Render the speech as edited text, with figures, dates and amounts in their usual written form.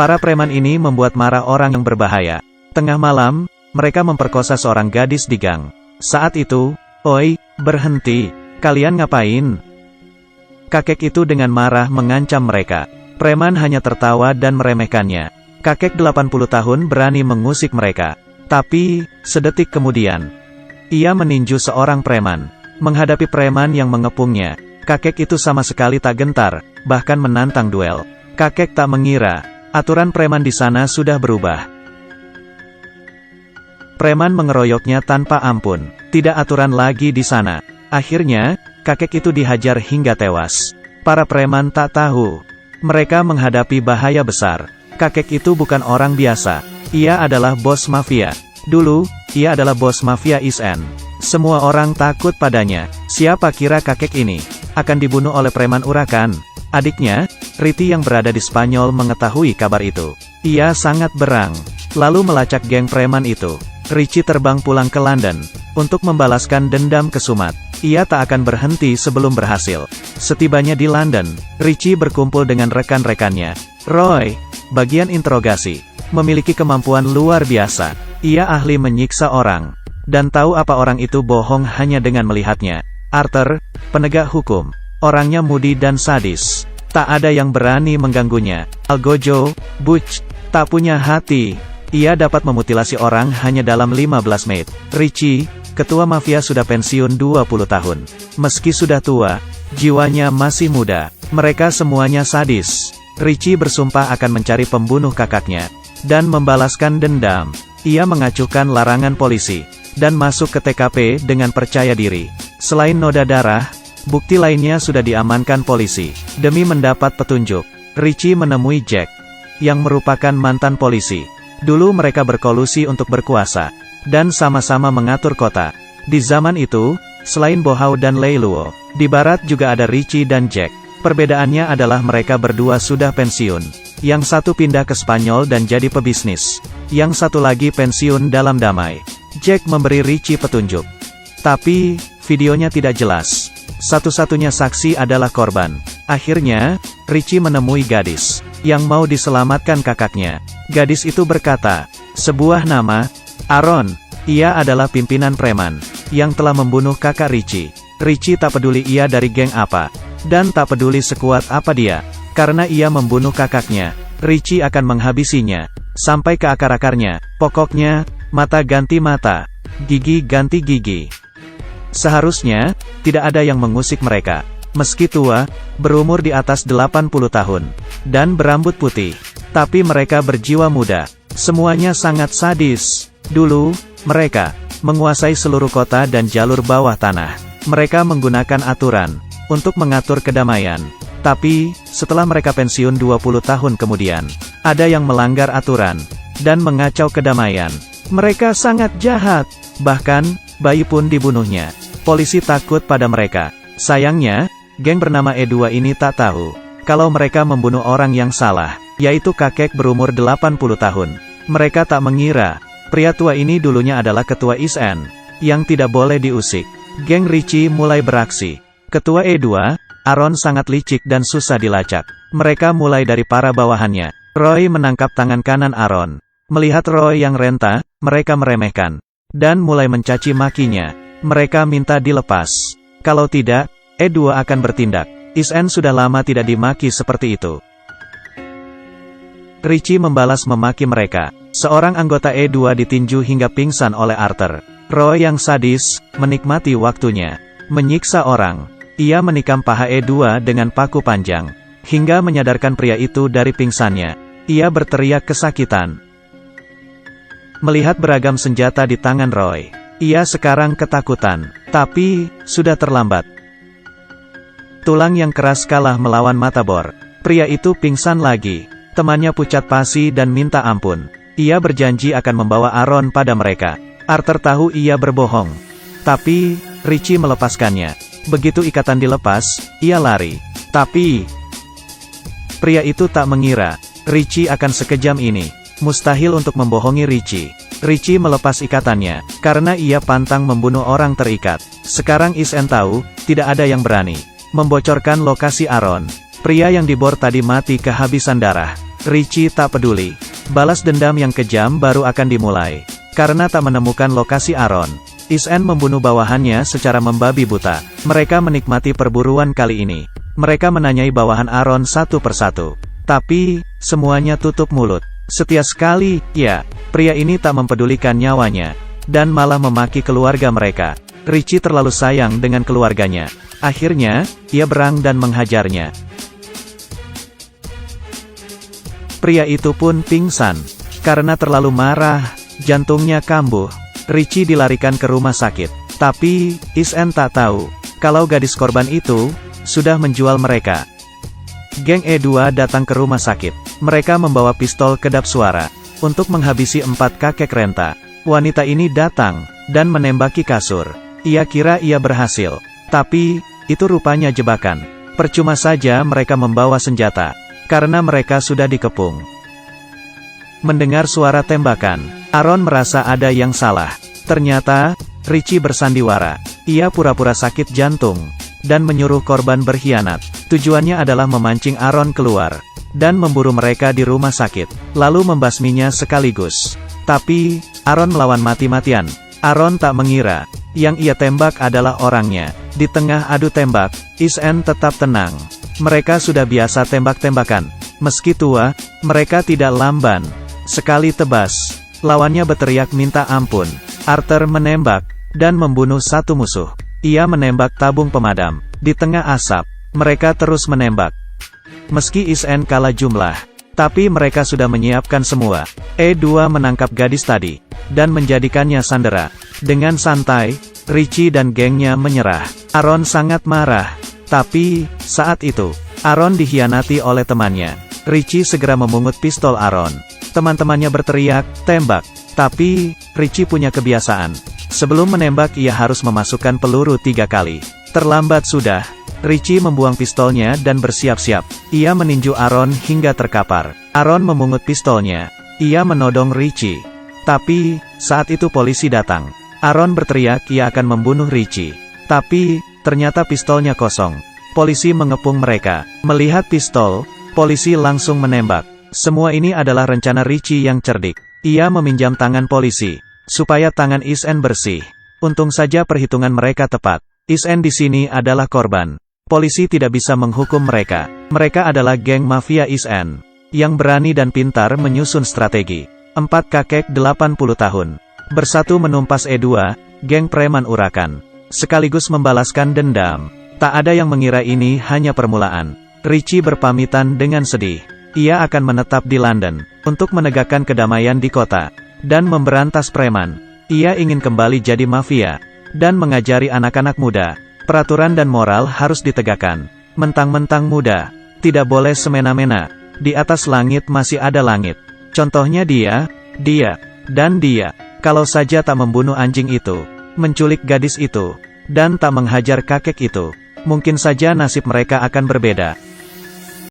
Para preman ini membuat marah orang yang berbahaya. Tengah malam, mereka memperkosa seorang gadis di gang. Saat itu, "Oi, berhenti, kalian ngapain?" Kakek itu dengan marah mengancam mereka. Preman hanya tertawa dan meremehkannya. Kakek 80 tahun berani mengusik mereka. Tapi, sedetik kemudian, ia meninju seorang preman. Menghadapi preman yang mengepungnya, kakek itu sama sekali tak gentar, bahkan menantang duel. Kakek tak mengira, aturan preman di sana sudah berubah. Preman mengeroyoknya tanpa ampun. Tidak aturan lagi di sana. Akhirnya, kakek itu dihajar hingga tewas. Para preman tak tahu, mereka menghadapi bahaya besar. Kakek itu bukan orang biasa. Ia adalah bos mafia. Dulu, ia adalah bos mafia Isen. Semua orang takut padanya. Siapa kira kakek ini akan dibunuh oleh preman urakan? Adiknya, Riti yang berada di Spanyol mengetahui kabar itu. Ia sangat berang, lalu melacak geng preman itu. Richie terbang pulang ke London untuk membalaskan dendam ke Sumat. Ia tak akan berhenti sebelum berhasil. Setibanya di London, Richie berkumpul dengan rekan-rekannya. Roy, bagian interogasi, memiliki kemampuan luar biasa. Ia ahli menyiksa orang, dan tahu apa orang itu bohong hanya dengan melihatnya. Arthur, penegak hukum, orangnya mudi dan sadis. Tak ada yang berani mengganggunya. Algojo, Butch, tak punya hati. Ia dapat memutilasi orang hanya dalam 15 menit. Richie, ketua mafia sudah pensiun 20 tahun. Meski sudah tua, jiwanya masih muda. Mereka semuanya sadis. Richie bersumpah akan mencari pembunuh kakaknya, dan membalaskan dendam. Ia mengacuhkan larangan polisi, dan masuk ke TKP dengan percaya diri. Selain noda darah, bukti lainnya sudah diamankan polisi. Demi mendapat petunjuk, Richie menemui Jack, yang merupakan mantan polisi. Dulu mereka berkolusi untuk berkuasa, dan sama-sama mengatur kota. Di zaman itu, selain Bohau dan Leiluo, di barat juga ada Richie dan Jack. Perbedaannya adalah mereka berdua sudah pensiun. Yang satu pindah ke Spanyol dan jadi pebisnis. Yang satu lagi pensiun dalam damai. Jack memberi Richie petunjuk. Tapi, videonya tidak jelas. Satu-satunya saksi adalah korban. Akhirnya, Richie menemui gadis yang mau diselamatkan kakaknya. Gadis itu berkata, sebuah nama, Aaron. Ia adalah pimpinan preman yang telah membunuh kakak Richie. Richie tak peduli ia dari geng apa, dan tak peduli sekuat apa dia. Karena ia membunuh kakaknya, Richie akan menghabisinya sampai ke akar-akarnya. Pokoknya, mata ganti mata, gigi ganti gigi. Seharusnya tidak ada yang mengusik mereka. Meski tua, berumur di atas 80 tahun, dan berambut putih, tapi mereka berjiwa muda. Semuanya sangat sadis. Dulu, mereka menguasai seluruh kota dan jalur bawah tanah. Mereka menggunakan aturan untuk mengatur kedamaian. Tapi, setelah mereka pensiun 20 tahun kemudian, ada yang melanggar aturan dan mengacau kedamaian. Mereka sangat jahat. Bahkan, bayi pun dibunuhnya. Polisi takut pada mereka. Sayangnya, geng bernama E2 ini tak tahu kalau mereka membunuh orang yang salah, yaitu kakek berumur 80 tahun. Mereka tak mengira, pria tua ini dulunya adalah ketua Isen, yang tidak boleh diusik. Geng Richie mulai beraksi. Ketua E2, Aaron sangat licik dan susah dilacak. Mereka mulai dari para bawahannya. Roy menangkap tangan kanan Aaron. Melihat Roy yang renta, mereka meremehkan, dan mulai mencaci makinya. Mereka minta dilepas. Kalau tidak, E2 akan bertindak. Isen sudah lama tidak dimaki seperti itu. Richie membalas memaki mereka. Seorang anggota E2 ditinju hingga pingsan oleh Arthur. Roy yang sadis, menikmati waktunya menyiksa orang. Ia menikam paha E2 dengan paku panjang, hingga menyadarkan pria itu dari pingsannya. Ia berteriak kesakitan. Melihat beragam senjata di tangan Roy, ia sekarang ketakutan. Tapi, sudah terlambat. Tulang yang keras kalah melawan mata bor. Pria itu pingsan lagi. Temannya pucat pasi dan minta ampun. Ia berjanji akan membawa Aaron pada mereka. Arthur tahu ia berbohong. Tapi, Richie melepaskannya. Begitu ikatan dilepas, ia lari. Tapi, pria itu tak mengira, Richie akan sekejam ini. Mustahil untuk membohongi Richie. Richie melepas ikatannya, karena ia pantang membunuh orang terikat. Sekarang Isen tahu, tidak ada yang berani membocorkan lokasi Aaron. Pria yang dibor tadi mati kehabisan darah. Richie tak peduli. Balas dendam yang kejam baru akan dimulai. Karena tak menemukan lokasi Aaron, Is-en membunuh bawahannya secara membabi buta. Mereka menikmati perburuan kali ini. Mereka menanyai bawahan Aaron satu persatu. Tapi, semuanya tutup mulut. Setia sekali, ya, pria ini tak mempedulikan nyawanya. Dan malah memaki keluarga mereka. Richie terlalu sayang dengan keluarganya. Akhirnya, ia berang dan menghajarnya. Pria itu pun pingsan. Karena terlalu marah, jantungnya kambuh. Richie dilarikan ke rumah sakit. Tapi, Is-en tak tahu, kalau gadis korban itu, sudah menjual mereka. Geng E2 datang ke rumah sakit. Mereka membawa pistol kedap suara, untuk menghabisi 4 kakek renta. Wanita ini datang, dan menembaki kasur. Ia kira ia berhasil. Tapi, itu rupanya jebakan. Percuma saja mereka membawa senjata. Karena mereka sudah dikepung. Mendengar suara tembakan, Aaron merasa ada yang salah. Ternyata, Richie bersandiwara. Ia pura-pura sakit jantung, dan menyuruh korban berkhianat. Tujuannya adalah memancing Aaron keluar, dan memburu mereka di rumah sakit, lalu membasminya sekaligus. Tapi, Aaron melawan mati-matian. Aaron tak mengira, yang ia tembak adalah orangnya. Di tengah adu tembak, Is-en tetap tenang. Mereka sudah biasa tembak-tembakan. Meski tua, mereka tidak lamban. Sekali tebas, lawannya berteriak minta ampun. Arthur menembak, dan membunuh satu musuh. Ia menembak tabung pemadam. Di tengah asap, mereka terus menembak. Meski Is-en kalah jumlah, tapi mereka sudah menyiapkan semua. E2 menangkap gadis tadi, dan menjadikannya sandera. Dengan santai, Richie dan gengnya menyerah. Aaron sangat marah. Tapi, saat itu, Aaron dikhianati oleh temannya. Richie segera memungut pistol Aaron. Teman-temannya berteriak, tembak. Tapi, Richie punya kebiasaan. Sebelum menembak ia harus memasukkan peluru 3 kali. Terlambat sudah. Richie membuang pistolnya dan bersiap-siap. Ia meninju Aaron hingga terkapar. Aaron memungut pistolnya. Ia menodong Richie. Tapi, saat itu polisi datang. Aaron berteriak ia akan membunuh Richie. Tapi, ternyata pistolnya kosong. Polisi mengepung mereka. Melihat pistol, polisi langsung menembak. Semua ini adalah rencana Richie yang cerdik. Ia meminjam tangan polisi, supaya tangan Is-en bersih. Untung saja perhitungan mereka tepat. Is-en di sini adalah korban. Polisi tidak bisa menghukum mereka. Mereka adalah geng mafia Is-en, yang berani dan pintar menyusun strategi. 4 kakek 80 tahun. Bersatu menumpas E2, geng preman urakan. Sekaligus membalaskan dendam. Tak ada yang mengira ini hanya permulaan. Richie berpamitan dengan sedih. Ia akan menetap di London, untuk menegakkan kedamaian di kota, dan memberantas preman. Ia ingin kembali jadi mafia, dan mengajari anak-anak muda. Peraturan dan moral harus ditegakkan. Mentang-mentang muda, tidak boleh semena-mena. Di atas langit masih ada langit. Contohnya dia, dan dia. Kalau saja tak membunuh anjing itu, menculik gadis itu, dan tak menghajar kakek itu, mungkin saja nasib mereka akan berbeda.